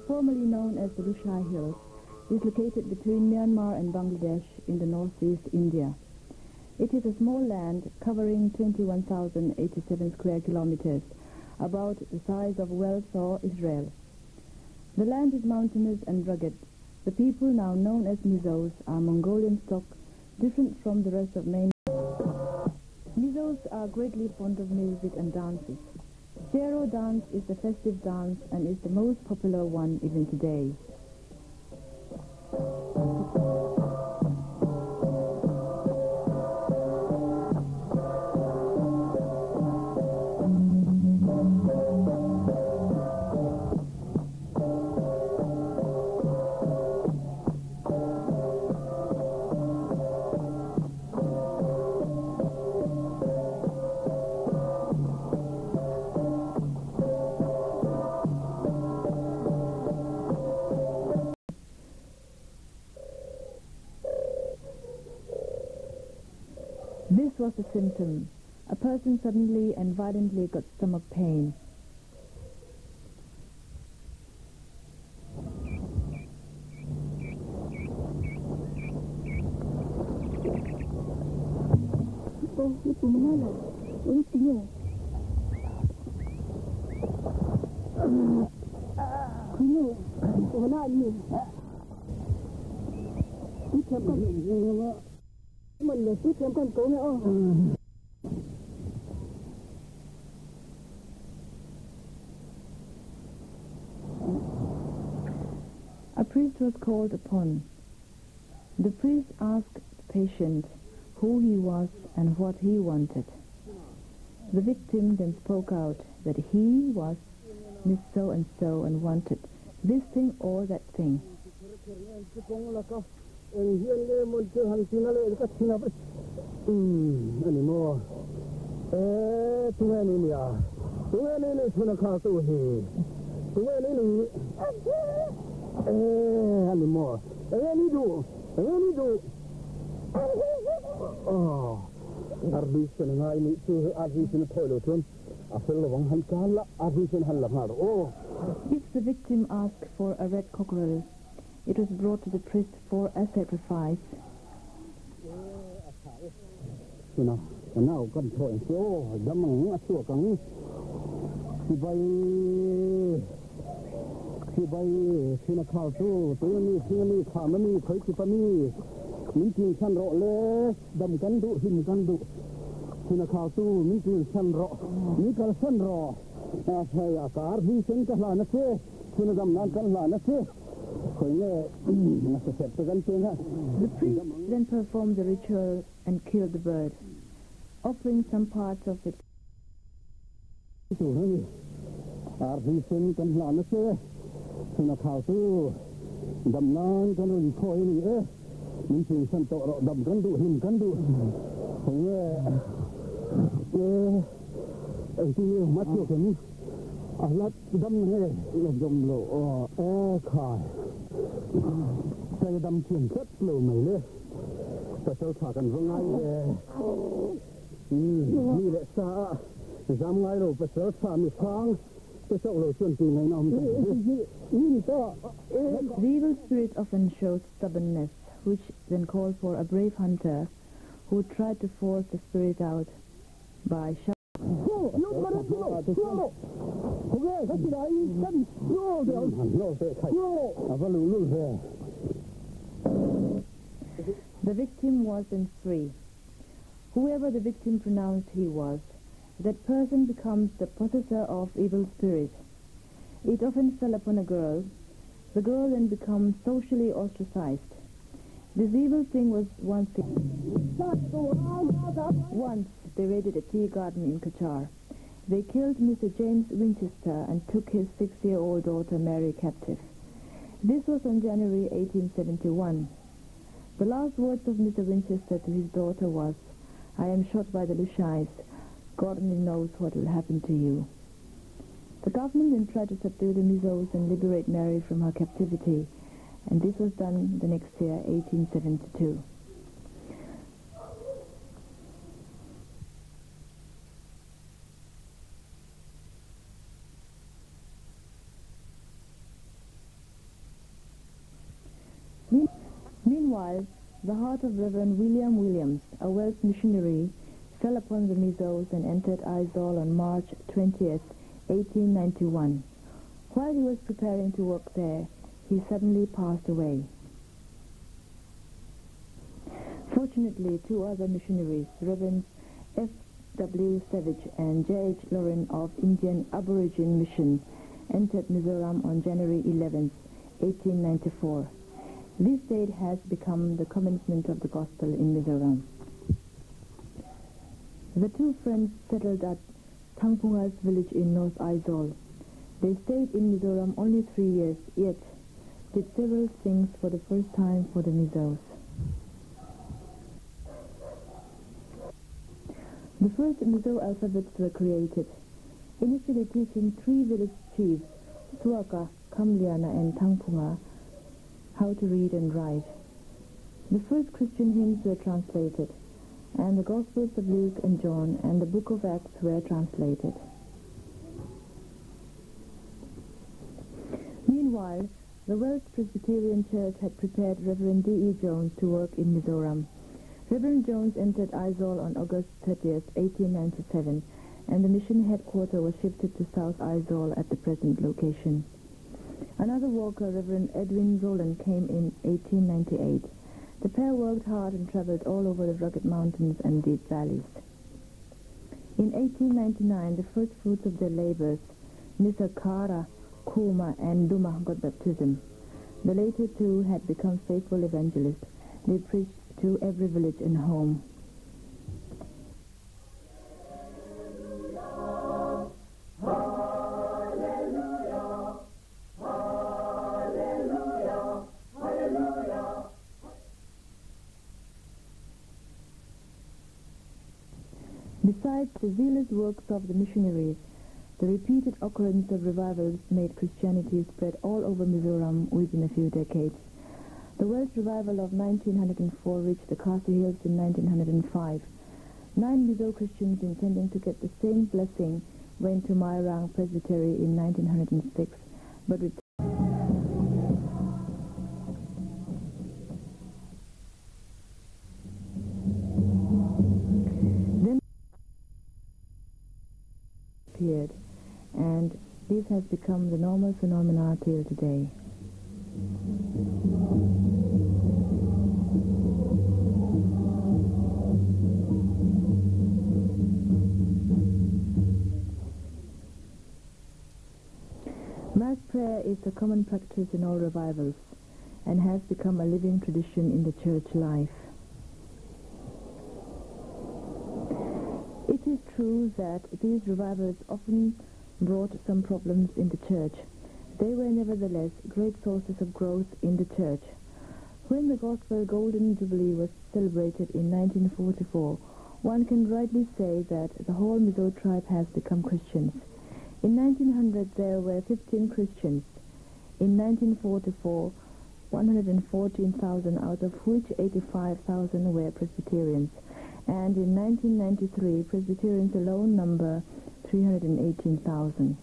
formerly known as the Lushai Hills, is located between Myanmar and Bangladesh in the northeast India. It is a small land covering 21,087 square kilometers, about the size of Warsaw, Israel. The land is mountainous and rugged. The people, now known as Mizos, are Mongolian stock, different from the rest of mainland. Mizos are greatly fond of music and dances. Zero dance is the festive dance and is the most popular one even today. This was a symptom. A person suddenly and violently got stomach pain. A priest was called upon. The priest asked the patient who he was and what he wanted. The victim then spoke out that he was Miss So-and-so and wanted this thing or that thing. Anymore. If the victim asked for a red cockerel, it was brought to the priest for a sacrifice. Now come to and so damn a so come Sibai Sinakal to Tony Kamani Koipani Minting Sanro Le Dam Gandu Him Gandu Sinakal to Minting Sanro Nikal Sanro Akar he sent Kalana Sinagam Nankan The priest then performed the ritual and killed the bird, offering some parts of it. Let them here, let them blow, or car. Say them chin set blow my list. Special talk and run out there. Let's start. Some light of special time is strong. Special lotion to my name. The evil spirit often shows stubbornness, which then called for a brave hunter who tried to force the spirit out by shouting. The victim was then free. Whoever the victim pronounced he was, that person becomes the possessor of evil spirit. It often fell upon a girl. The girl then becomes socially ostracized. This evil thing was once they raided a tea garden in Kachar. They killed Mr. James Winchester and took his 6-year-old daughter Mary captive. This was on January 1871. The last words of Mr. Winchester to his daughter was, "I am shot by the Lushais. God only knows what will happen to you." The government then tried to subdue the Mizos and liberate Mary from her captivity, and this was done the next year, 1872. Meanwhile, the heart of Reverend William Williams, a Welsh missionary, fell upon the Mizos and entered Aizawl on March 20th, 1891. While he was preparing to work there, he suddenly passed away. Fortunately, two other missionaries, Reverends F. W. Savage and J. H. Lauren of Indian Aborigine Mission, entered Mizoram on January 11, 1894. This date has become the commencement of the gospel in Mizoram. The two friends settled at Thangpunga's village in North Aizawl. They stayed in Mizoram only 3 years, yet did several things for the first time for the Mizos. The first Mizo alphabets were created, initially teaching 3 village chiefs, Suaka, Kamliana and Thangpunga, how to read and write. The first Christian hymns were translated, and the Gospels of Luke and John and the Book of Acts were translated. Meanwhile, the Welsh Presbyterian Church had prepared Reverend D.E. Jones to work in Mizoram. Reverend Jones entered Aizawl on August 30th, 1897, and the mission headquarters was shifted to South Aizawl at the present location. Another worker, Reverend Edwin Zolan, came in 1898. The pair worked hard and traveled all over the rugged mountains and deep valleys. In 1899, the first fruits of their labors, Mr. Kara, Kuma, and Duma, got baptism. The later two had become faithful evangelists. They preached to every village and home. Besides the zealous works of the missionaries, the repeated occurrence of revivals made Christianity spread all over Mizoram within a few decades. The Welsh revival of 1904 reached the Khasi Hills in 1905. 9 Mizo Christians intending to get the same blessing went to Mairang Presbytery in 1906, but then appeared, and this has become the normal phenomena till today. Mass prayer is a common practice in all revivals and has become a living tradition in the church life. It is true that these revivals often brought some problems in the church. They were nevertheless great sources of growth in the church. When the Gospel Golden Jubilee was celebrated in 1944, one can rightly say that the whole Mizo tribe has become Christians. In 1900 there were 15 Christians. In 1944, 114,000 out of which 85,000 were Presbyterians. And in 1993, Presbyterians alone number 318,000.